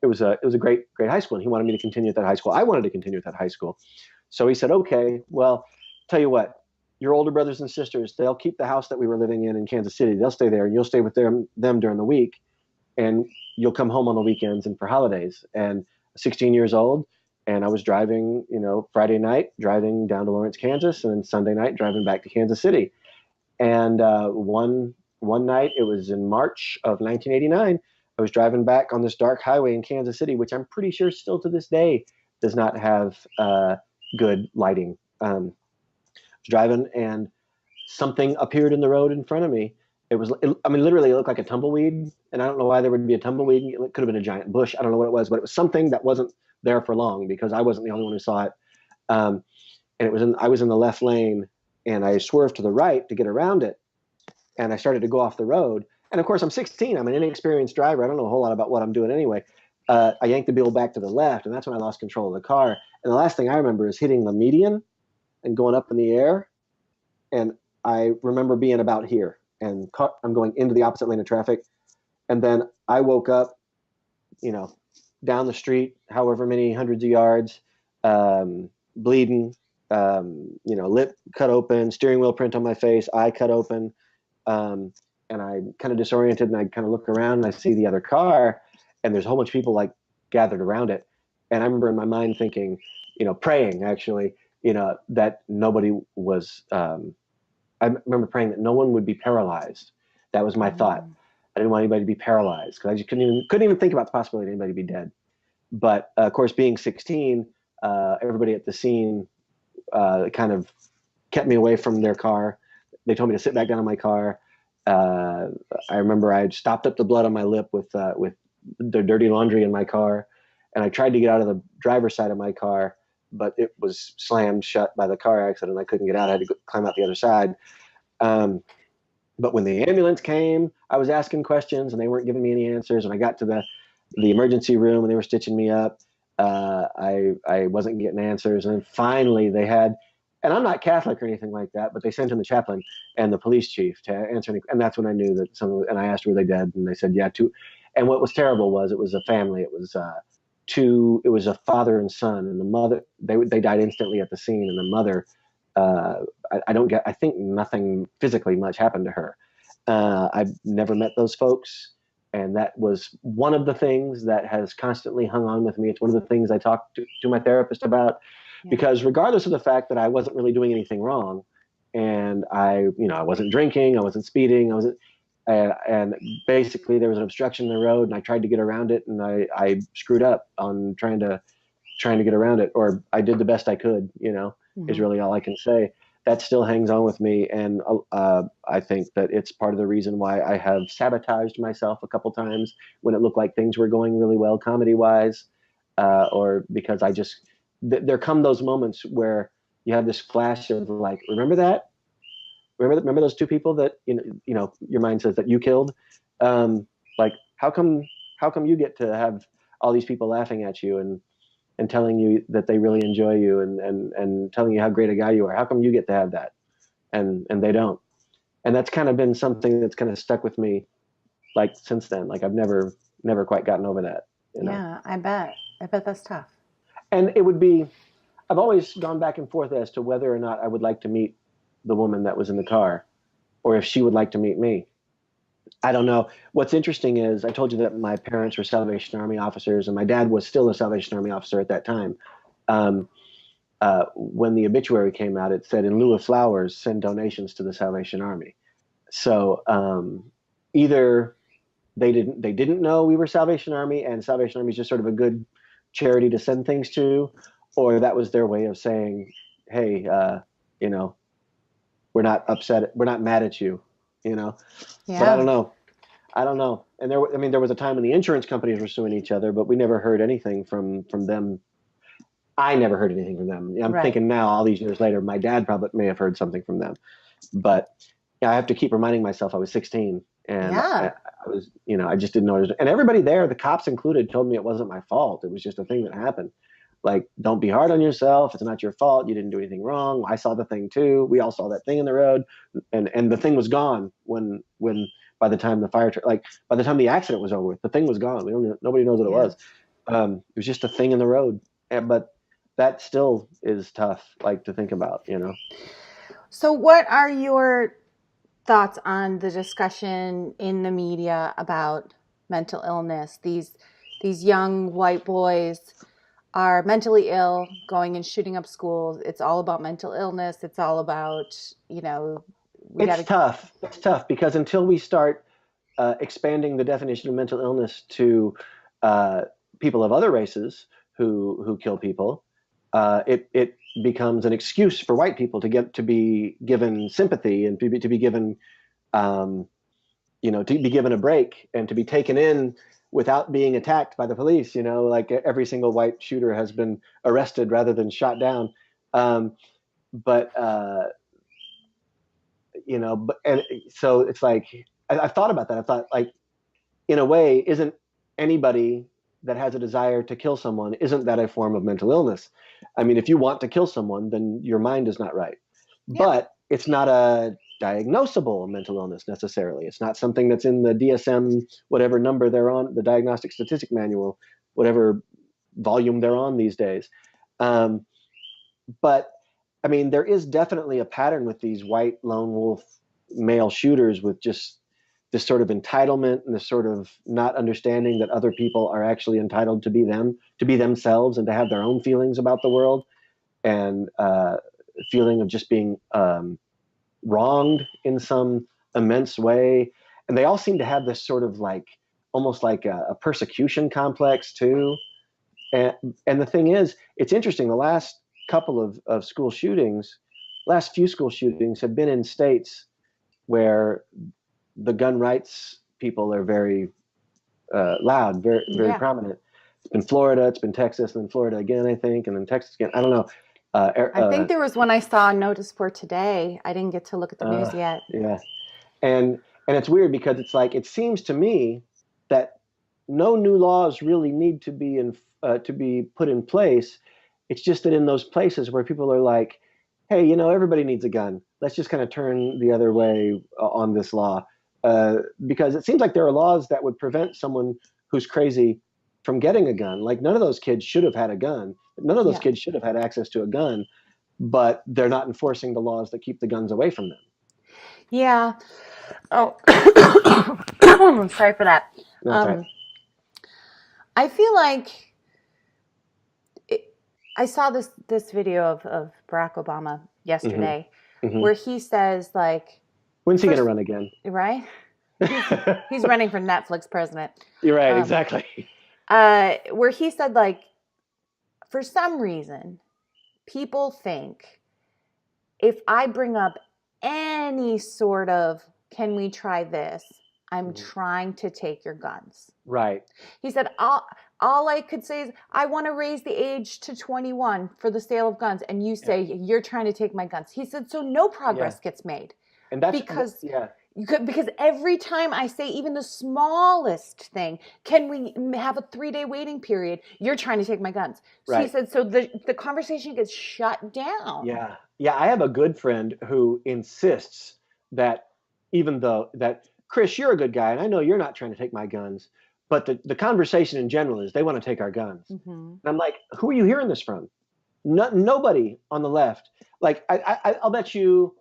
It was a great high school, and he wanted me to continue at that high school. I wanted to continue at that high school. So he said, okay, well, tell you what, your older brothers and sisters, they'll keep the house that we were living in Kansas City. They'll stay there, and you'll stay with them during the week, and you'll come home on the weekends and for holidays. And 16 years old, and I was driving, Friday night, driving down to Lawrence, Kansas, and then Sunday night, driving back to Kansas City. And one night, it was in March of 1989, I was driving back on this dark highway in Kansas City, which I'm pretty sure still to this day does not have good lighting. I was driving, and something appeared in the road in front of me. Literally it looked like a tumbleweed, and I don't know why there would be a tumbleweed. It could have been a giant bush. I don't know what it was, but it was something that wasn't there for long because I wasn't the only one who saw it. And I was in the left lane, and I swerved to the right to get around it, and I started to go off the road. And of course, I'm 16. I'm an inexperienced driver. I don't know a whole lot about what I'm doing anyway. I yanked the wheel back to the left, and that's when I lost control of the car. And the last thing I remember is hitting the median and going up in the air. And I remember being about here, and I'm going into the opposite lane of traffic. And then I woke up, down the street, however many hundreds of yards, bleeding, lip cut open, steering wheel print on my face, eye cut open. And I'm kind of disoriented, and I kind of look around, and I see the other car, and there's a whole bunch of people like gathered around it. And I remember in my mind thinking, praying actually, that nobody was, I remember praying that no one would be paralyzed. That was my thought. I didn't want anybody to be paralyzed because I just couldn't even think about the possibility of anybody be dead. But of course, being 16, everybody at the scene kind of kept me away from their car. They told me to sit back down in my car. I remember I had stopped up the blood on my lip with the dirty laundry in my car, and I tried to get out of the driver's side of my car, but it was slammed shut by the car accident. I couldn't get out. I had to climb out the other side. But when the ambulance came, I was asking questions, and they weren't giving me any answers. And I got to the emergency room, and they were stitching me up. I wasn't getting answers, and then finally they had. And I'm not Catholic or anything like that, but they sent in the chaplain and the police chief to answer any, and that's when I knew that and I asked, were they dead? And they said, yeah, two. And what was terrible was it was a family. It was it was a father and son, and the mother, they died instantly at the scene, and the mother, I think nothing physically much happened to her. I've never met those folks, and that was one of the things that has constantly hung on with me. It's one of the things I talked to my therapist about, because regardless of the fact that I wasn't really doing anything wrong, and I wasn't drinking, I wasn't speeding, I wasn't, and basically there was an obstruction in the road, and I tried to get around it, and I screwed up on trying to get around it, or I did the best I could, is really all I can say. That still hangs on with me, and I think that it's part of the reason why I have sabotaged myself a couple times when it looked like things were going really well comedy-wise, or because there come those moments where you have this flash of like, remember that? Remember those two people that your mind says that you killed? Like, how come you get to have all these people laughing at you and telling you that they really enjoy you and telling you how great a guy you are? How come you get to have that and they don't? And that's kind of been something that's kind of stuck with me, like, since then. Like, I've never quite gotten over that. Yeah, I bet that's tough. And I've always gone back and forth as to whether or not I would like to meet the woman that was in the car, or if she would like to meet me. I don't know. What's interesting is I told you that my parents were Salvation Army officers, and my dad was still a Salvation Army officer at that time. When the obituary came out, it said, "In lieu of flowers, send donations to the Salvation Army." So either they didn't know we were Salvation Army, and Salvation Army is just sort of a good charity to send things to, or that was their way of saying, "Hey, we're not upset. We're not mad at you," Yeah. But I don't know. And there was a time when the insurance companies were suing each other, but we never heard anything from them. I never heard anything from them. I'm thinking now, all these years later, my dad probably may have heard something from them. But I have to keep reminding myself I was 16, and I was, I just didn't know. And everybody there, the cops included, told me it wasn't my fault. It was just a thing that happened. Like, don't be hard on yourself. It's not your fault. You didn't do anything wrong. I saw the thing too. We all saw that thing in the road, and the thing was gone when by the time by the time the accident was over with, the thing was gone. Nobody knows what it was. It was just a thing in the road. But that still is tough, like, to think about, So what are your thoughts on the discussion in the media about mental illness? These young white boys are mentally ill, going and shooting up schools. It's all about mental illness. It's all about, It's tough because until we start expanding the definition of mental illness to people of other races who kill people, it becomes an excuse for white people to be given sympathy and to be given, to be given a break and to be taken in without being attacked by the police. Like, every single white shooter has been arrested rather than shot down. So it's like, I've thought about that. I thought, like, in a way, isn't anybody that has a desire to kill someone, isn't that a form of mental illness? I mean, if you want to kill someone, then your mind is not right. Yeah. But it's not a diagnosable mental illness necessarily. It's not something that's in the DSM, whatever number they're on, the Diagnostic Statistic Manual, whatever volume they're on these days. But I mean, there is definitely a pattern with these white lone wolf male shooters with just this sort of entitlement and this sort of not understanding that other people are actually entitled to be themselves and to have their own feelings about the world, and feeling of just being wronged in some immense way. And they all seem to have this sort of like, almost like a persecution complex too. And the thing is, it's interesting, the last couple of school shootings, last few school shootings have been in states where the gun rights people are very loud, very prominent. It's been Florida, it's been Texas, and then Florida again, I think, and then Texas again. I don't know. I think there was one I saw a notice for today. I didn't get to look at the news yet. Yeah, and it's weird because it's like, it seems to me that no new laws really need to be put in place. It's just that in those places where people are like, hey, everybody needs a gun, let's just kind of turn the other way on this law. Because it seems like there are laws that would prevent someone who's crazy from getting a gun. Like none of those kids should have had a gun. None of those Yeah. kids should have had access to a gun, but they're not enforcing the laws that keep the guns away from them. Yeah. Oh, sorry for that. That's right. I feel like I saw this video of Barack Obama yesterday Mhm. where he says, like, When's he going to run again? right? He's running for Netflix president. You're right, exactly. Where he said, like, for some reason, people think if I bring up any sort of, can we try this? I'm trying to take your guns. Right. He said, all I could say is, I want to raise the age to 21 for the sale of guns. And you say, you're trying to take my guns. He said, so no progress gets made. And that's because every time I say even the smallest thing, can we have a 3-day waiting period? You're trying to take my guns. So he said, so the conversation gets shut down. Yeah. Yeah. I have a good friend who insists that even though that, Chris, you're a good guy, and I know you're not trying to take my guns, but the conversation in general is they want to take our guns. Mm-hmm. And I'm like, who are you hearing this from? Nobody on the left. Like, I'll bet you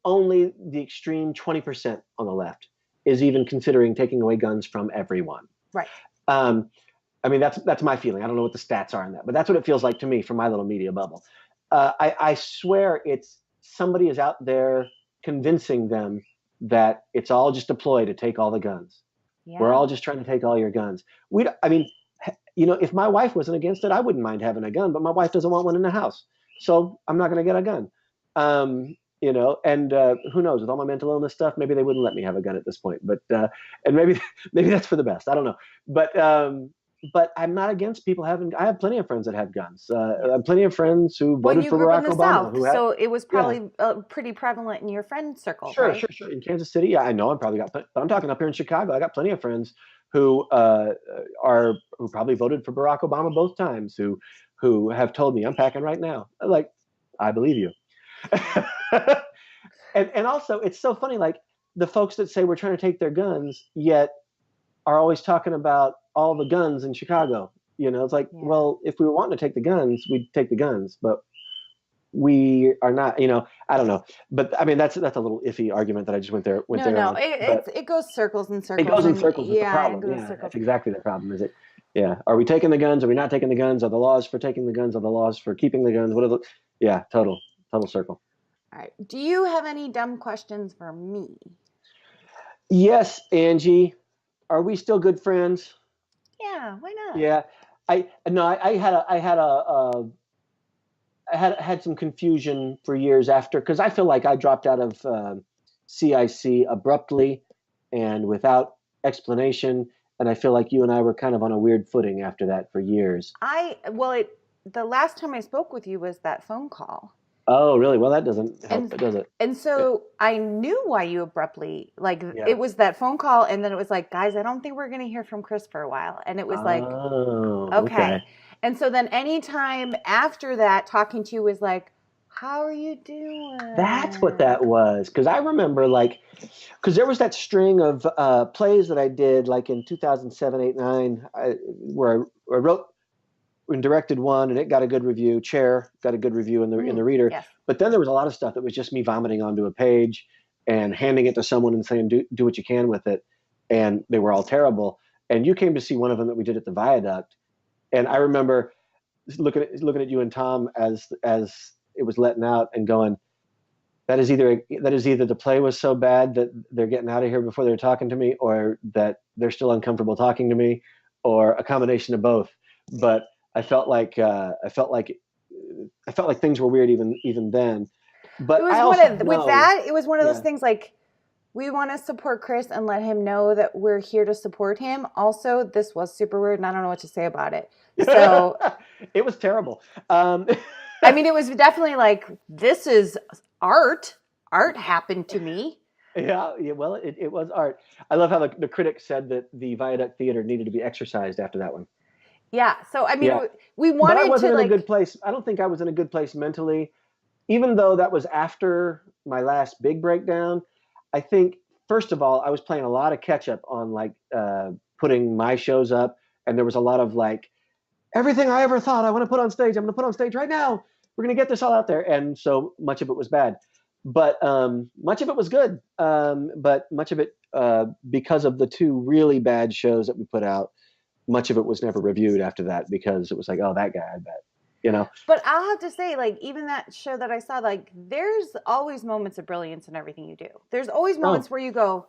only the extreme 20% on the left is even considering taking away guns from everyone. Right. I mean, that's my feeling. I don't know what the stats are on that, but that's what it feels like to me from my little media bubble. I swear it's somebody is out there convincing them that it's all just a ploy to take all the guns. Yeah. We're all just trying to take all your guns. If my wife wasn't against it, I wouldn't mind having a gun, but my wife doesn't want one in the house. So I'm not going to get a gun. Who knows, with all my mental illness stuff, maybe they wouldn't let me have a gun at this point, but and maybe that's for the best. I don't know. But I'm not against people having. I have plenty of friends that have guns. I have plenty of friends who voted for Barack Obama. So it was probably pretty prevalent in your friend circle. Sure, right? sure. In Kansas City, yeah, I know. I'm probably got. But I'm talking up here in Chicago. I got plenty of friends who probably voted for Barack Obama both times. Who have told me I'm packing right now. Like, I believe you. and also, it's so funny. Like the folks that say we're trying to take their guns, yet are always talking about all the guns in Chicago. It's like, well, if we were wanting to take the guns, we'd take the guns, but we are not. I don't know. But I mean, that's a little iffy argument that I just went there. No, it goes circles and circles. It goes in circles. Yeah, the problem. That's exactly the problem. Is it? Yeah. Are we taking the guns? Are we not taking the guns? Are the laws for taking the guns? Are the laws for keeping the guns? What are the? Yeah, total circle. All right. Do you have any dumb questions for me? Yes, Angie. Are we still good friends? Yeah, why not? Yeah, I had some confusion for years after, because I feel like I dropped out of CIC abruptly and without explanation, and I feel like you and I were kind of on a weird footing after that for years. The last time I spoke with you was that phone call. Oh, really? Well, that doesn't help, does it? And so I knew why you abruptly, it was that phone call, and then it was like, guys, I don't think we're going to hear from Chris for a while. And it was like, okay. And so then anytime after that, talking to you was like, how are you doing? That's what that was. Because I remember, because there was that string of plays that I did, like in 2007, 8, 9, where I wrote and directed one, and it got a good review. Chair got a good review in the reader. Yes. But then there was a lot of stuff that was just me vomiting onto a page and handing it to someone and saying, do what you can with it. And they were all terrible. And you came to see one of them that we did at the Viaduct. And I remember looking at you and Tom as it was letting out and going, that is either the play was so bad that they're getting out of here before they're talking to me, or that they're still uncomfortable talking to me, or a combination of both. But I felt like things were weird even then. But it was one of those things like, we want to support Chris and let him know that we're here to support him. Also, this was super weird, and I don't know what to say about it. So it was terrible. I mean, it was definitely like, this is art. Art happened to me. Yeah. Well, it was art. I love how the critics said that the Viaduct Theater needed to be exercised after that one. Yeah. So, I mean, we wanted to, but I wasn't in a good place. I don't think I was in a good place mentally, even though that was after my last big breakdown. I think, first of all, I was playing a lot of catch up on putting my shows up, and there was a lot of like, everything I ever thought I want to put on stage, I'm going to put on stage right now. We're going to get this all out there. And so much of it was bad, but much of it was good. But much of it, because of the 2 really bad shows that we put out, much of it was never reviewed after that, because it was like, oh, that guy, I bet, you know. But I'll have to say, like, even that show that I saw, like, there's always moments of brilliance in everything you do. There's always moments where you go,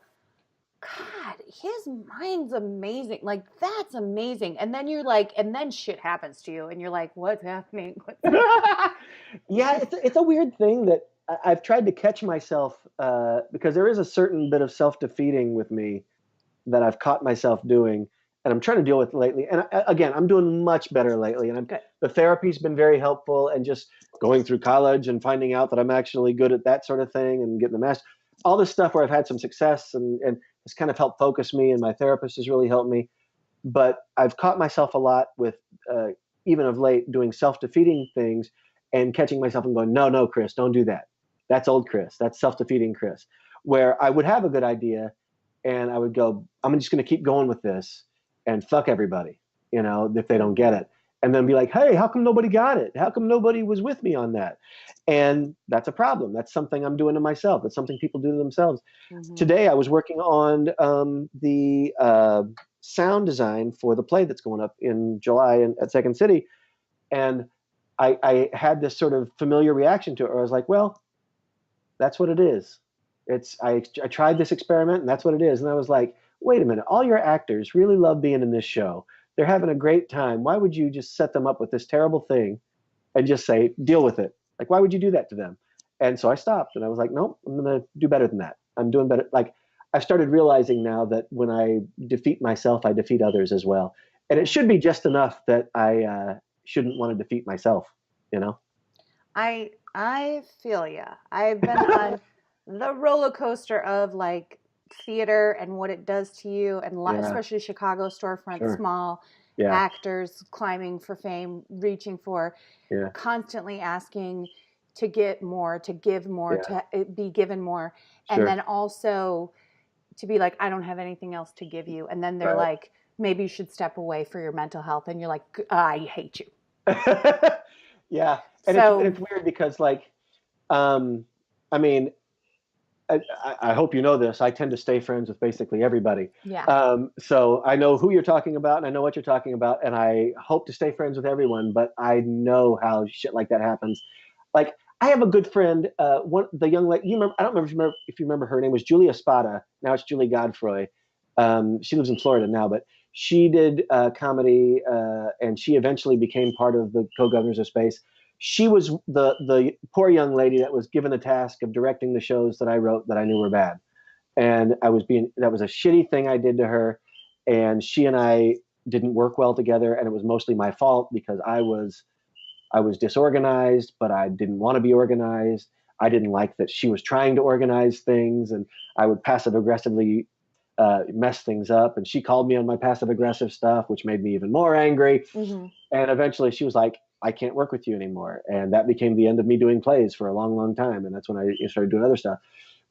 God, his mind's amazing. Like, that's amazing. And then you're like, and then shit happens to you, and you're like, what's happening? Yeah, it's a weird thing that I've tried to catch myself, because there is a certain bit of self-defeating with me that I've caught myself doing, and I'm trying to deal with lately. And again, I'm doing much better lately, and the therapy's been very helpful, and just going through college and finding out that I'm actually good at that sort of thing and getting the master, all this stuff where I've had some success and it's kind of helped focus me, and my therapist has really helped me. But I've caught myself a lot with, even of late, doing self-defeating things and catching myself and going, no, Chris, don't do that. That's old Chris. That's self-defeating Chris. Where I would have a good idea and I would go, I'm just going to keep going with this and fuck everybody, you know, if they don't get it. And then be like, hey, how come nobody got it? How come nobody was with me on that? And that's a problem. That's something I'm doing to myself. That's something people do to themselves. Mm-hmm. Today I was working on the sound design for the play that's going up in July at Second City. And I had this sort of familiar reaction to it where I was like, well, that's what it is. I tried this experiment, and that's what it is. And I was like, wait a minute, all your actors really love being in this show. They're having a great time. Why would you just set them up with this terrible thing and just say, deal with it? Like, why would you do that to them? And so I stopped, and I was like, nope, I'm going to do better than that. I'm doing better. Like, I've started realizing now that when I defeat myself, I defeat others as well. And it should be just enough that I shouldn't want to defeat myself, you know? I feel ya. I've been on the roller coaster of like theater and what it does to you, and especially Chicago storefront, small actors climbing for fame, reaching for, constantly asking to get more, to give more, to be given more, and then also to be like, I don't have anything else to give you, and then they're like, maybe you should step away for your mental health, and you're like, I hate you. Yeah, and so, it's weird because, like, I mean, I hope you know this. I tend to stay friends with basically everybody. Yeah. So I know who you're talking about, and I know what you're talking about, and I hope to stay friends with everyone. But I know how shit like that happens. Like, I have a good friend, the young lady. I don't remember if you remember her name was Julia Spada. Now it's Julie Godfroy. She lives in Florida now, but she did comedy, and she eventually became part of the co-governors of space. She was the poor young lady that was given the task of directing the shows that I wrote that I knew were bad. And that was a shitty thing I did to her. And she and I didn't work well together. And it was mostly my fault because I was disorganized, but I didn't want to be organized. I didn't like that she was trying to organize things, and I would passive aggressively mess things up. And she called me on my passive aggressive stuff, which made me even more angry. Mm-hmm. And eventually she was like, I can't work with you anymore. And that became the end of me doing plays for a long, long time. And that's when I started doing other stuff.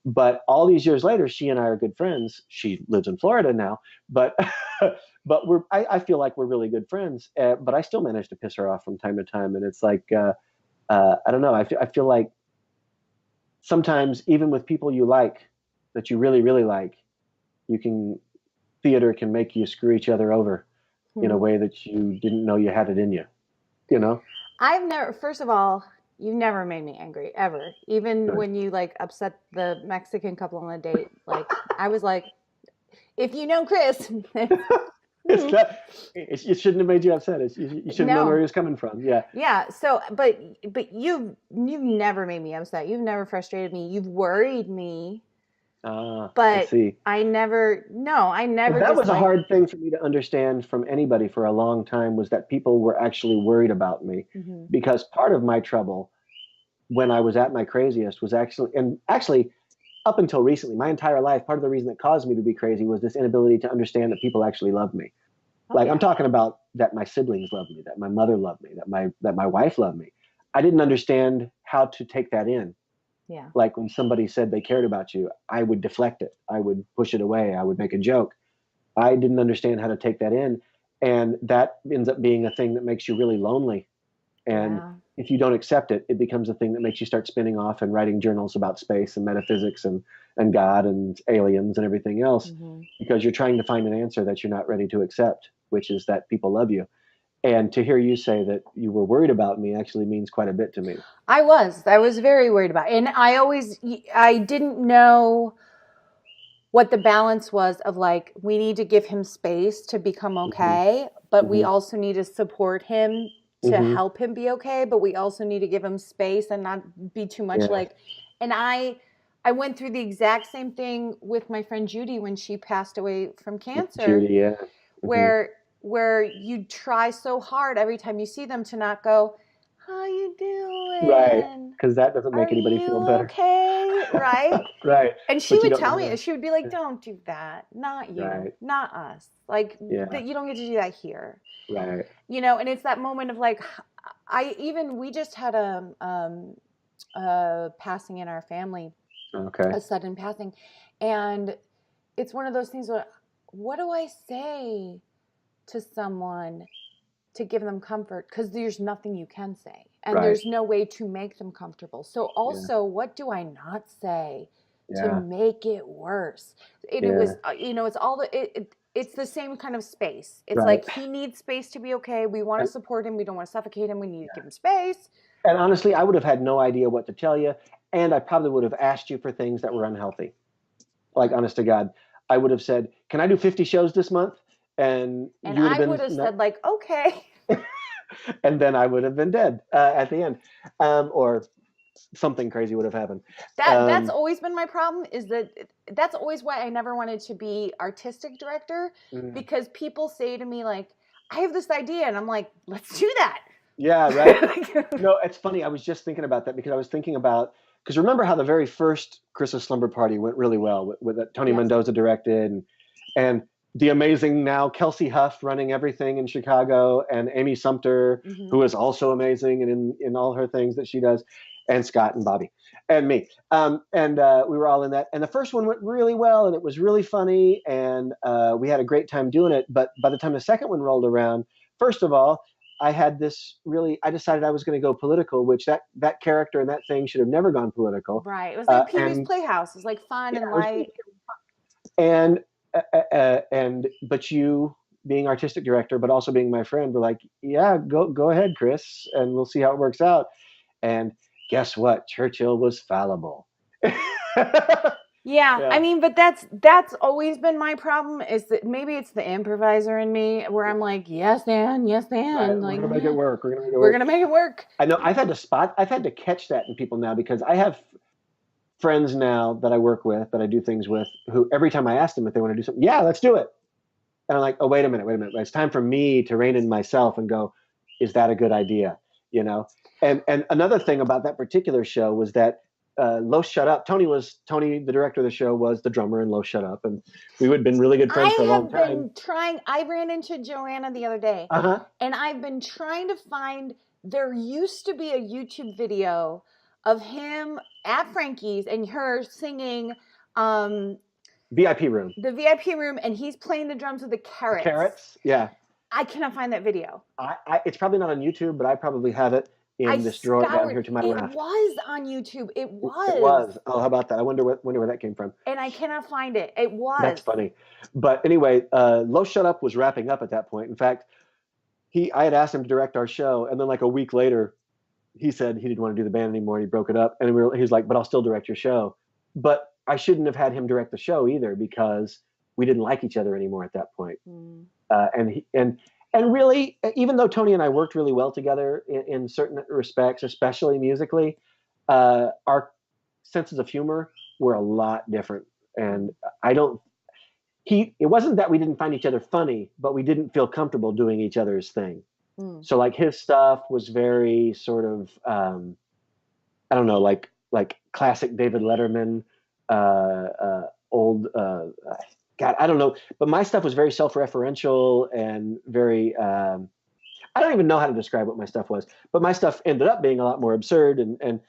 But all these years later, she and I are good friends. She lives in Florida now, but I feel like we're really good friends. But I still manage to piss her off from time to time. And it's like, I don't know. I feel like sometimes even with people you like, that you really, really like, theater can make you screw each other over in a way that you didn't know you had it in you. You know, first of all, you never made me angry ever. Even when you like upset the Mexican couple on a date, like I was like, if you know Chris, it shouldn't have made you upset. You should have known where he was coming from. Yeah. Yeah. So, but you've never made me upset. You've never frustrated me. You've worried me. But I never. That was a hard thing for me to understand from anybody for a long time, was that people were actually worried about me. Mm-hmm. Because part of my trouble when I was at my craziest was actually up until recently, my entire life, part of the reason that caused me to be crazy was this inability to understand that people actually love me. I'm talking about that my siblings love me, that my mother loved me, that my wife loved me. I didn't understand how to take that in. Yeah. Like when somebody said they cared about you, I would deflect it. I would push it away. I would make a joke. I didn't understand how to take that in. And that ends up being a thing that makes you really lonely. And Yeah. if you don't accept it, it becomes a thing that makes you start spinning off and writing journals about space and metaphysics and God and aliens and everything else, because you're trying to find an answer that you're not ready to accept, which is that people love you. And to hear you say that you were worried about me actually means quite a bit to me. I was very worried about it. And I didn't know what the balance was of like, we need to give him space to become Hmm. okay, but we Hmm. also need to support him to Hmm. help him be okay, but we also need to give him space and not be too much Yeah. like, and I went through the exact same thing with my friend Judy when she passed away from cancer, Judy, yeah. Hmm. where you try so hard every time you see them to not go, how you Right. doing? Because that doesn't Are make anybody you feel better. okay? Right? Right. And she But you would don't tell know me, that. she would be like, don't do that. Not you, Right. not us. Like, Yeah. that you don't get to do that here. Right. And it's that moment of like, we just had a passing in our family, Okay. a sudden passing. And it's one of those things where, what do I say to someone to give them comfort? Because there's nothing you can say. And Right. there's no way to make them comfortable. So Yeah. also, what do I not say to Yeah. make it worse? It Yeah. was, it's all it's the same kind of space. It's Right. like, he needs space to be okay. We want to And, support him. We don't want to suffocate him. We need to give him space. and honestly, I would have had no idea what to tell you. And I probably would have asked you for things that were unhealthy. Like, honest to God, I would have said, can I do 50 shows this month? And And you would have I been, would have said like, okay. and then I would have been dead at the end. Or something crazy would have happened. That's always been my problem, is that's always why I never wanted to be artistic director, Mm. because people say to me like, I have this idea, and I'm like, let's do that. Yeah, right. No, it's funny. I was just thinking about that because I was thinking about, because remember how the very first Chris's Slumber Party went really well with Tony Yes. Mendoza directed, and the amazing now Kelsey Huff running everything in Chicago, and Amy Sumter, who is also amazing and in all her things that she does, and Scott and Bobby and me. And we were all in that. And the first one went really well, and it was really funny, and we had a great time doing it. But by the time the second one rolled around, first of all, I decided I was going to go political, which that character and that thing should have never gone political. Right. It was like Pee-wee's And Playhouse. It was like fun yeah, and it was light. and but you being artistic director, but also being my friend, were like, yeah, go ahead, Chris, and we'll see how it works out. And guess what? Churchill was fallible. Yeah, I Yeah. mean, but that's always been my problem, is that maybe it's the improviser in me where I'm like, yes, and yes, and Right. like, We're gonna make it work. We're gonna make it we're work. gonna make it work. I know I've had to catch that in people now, because I have friends now that I work with, that I do things with, who every time I ask them if they want to do something, yeah, let's do it. And I'm like, oh, wait a minute. It's time for me to rein in myself and go, is that a good idea? You know? And another thing about that particular show was that Los Shut Up, Tony, the director of the show, was the drummer in Los Shut Up. And we had been really good friends for a long time. I ran into Joanna the other day, Uh-huh. and I've been trying to find, there used to be a YouTube video of him at Frankie's and her singing VIP room. the VIP room, and he's playing the drums with the carrots. Carrots? Yeah. I cannot find that video. It's probably not on YouTube, but I probably have it in this drawer down here to my left. It was on YouTube. It was. It was. Oh, how about that? I wonder where that came from. And I cannot find it. It was. That's funny. But anyway, Low Shut Up was wrapping up at that point. In fact, I had asked him to direct our show, and then like a week later, he said he didn't want to do the band anymore, and he broke it up. And he was like, but I'll still direct your show. But I shouldn't have had him direct the show either, because we didn't like each other anymore at that point. And really, even though Tony and I worked really well together in certain respects, especially musically, our senses of humor were a lot different. And it wasn't that we didn't find each other funny, but we didn't feel comfortable doing each other's thing. So like his stuff was very sort of, I don't know, like classic David Letterman, old, God, I don't know. But my stuff was very self-referential and very, I don't even know how to describe what my stuff was, but my stuff ended up being a lot more absurd. And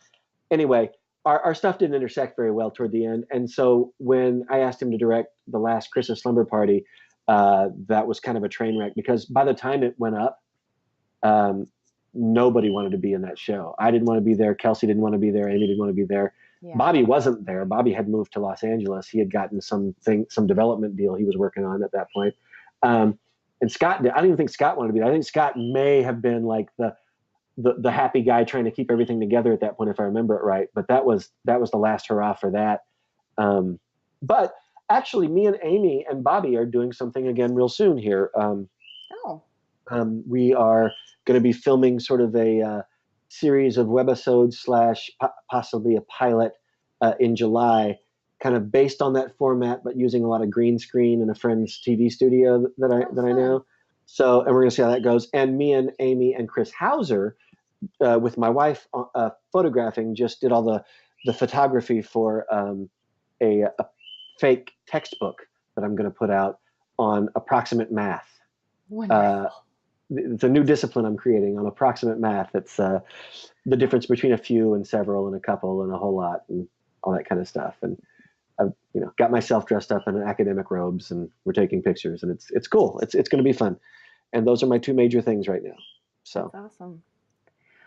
anyway, our stuff didn't intersect very well toward the end. And so when I asked him to direct the last Chris's Slumber Party, that was kind of a train wreck because by the time it went up, nobody wanted to be in that show. I didn't want to be there. Kelsey didn't want to be there. Amy didn't want to be there. Yeah. Bobby wasn't there. Bobby had moved to Los Angeles. He had gotten some development deal he was working on at that point. And Scott, I don't even think Scott wanted to be there. I think Scott may have been like the happy guy trying to keep everything together at that point, if I remember it right. But that was the last hurrah for that. But actually, me and Amy and Bobby are doing something again real soon here. We are going to be filming sort of a series of webisodes / possibly a pilot in July, kind of based on that format, but using a lot of green screen in a friend's TV studio that I know. So, and we're going to see how that goes. And me and Amy and Chris Hauser, with my wife photographing, just did all the photography for a fake textbook that I'm going to put out on approximate math. Wonderful. It's a new discipline I'm creating on approximate math. It's the difference between a few and several and a couple and a whole lot and all that kind of stuff. And I've got myself dressed up in academic robes and we're taking pictures and it's cool. It's going to be fun. And those are my two major things right now. So That's awesome.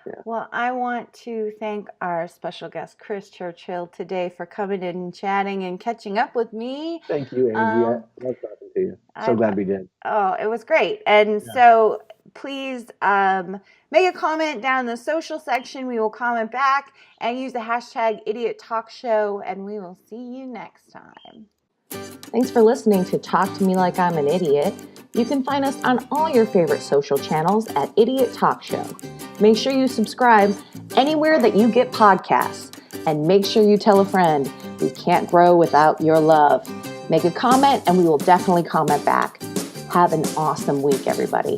Yeah. Well, I want to thank our special guest, Chris Churchill, today for coming in and chatting and catching up with me. Thank you, Angie. I love talking to you. So glad we did. Oh, it was great. And so please make a comment down in the social section. We will comment back and use the hashtag Idiot Talk Show, and we will see you next time. Thanks for listening to Talk to Me Like I'm an Idiot. You can find us on all your favorite social channels at Idiot Talk Show. Make sure you subscribe anywhere that you get podcasts. And make sure you tell a friend. We can't grow without your love. Make a comment and we will definitely comment back. Have an awesome week, everybody.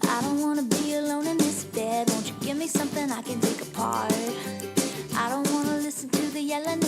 I don't wanna be alone in this bed. Won't you give me something I can take apart? I don't wanna listen to the yelling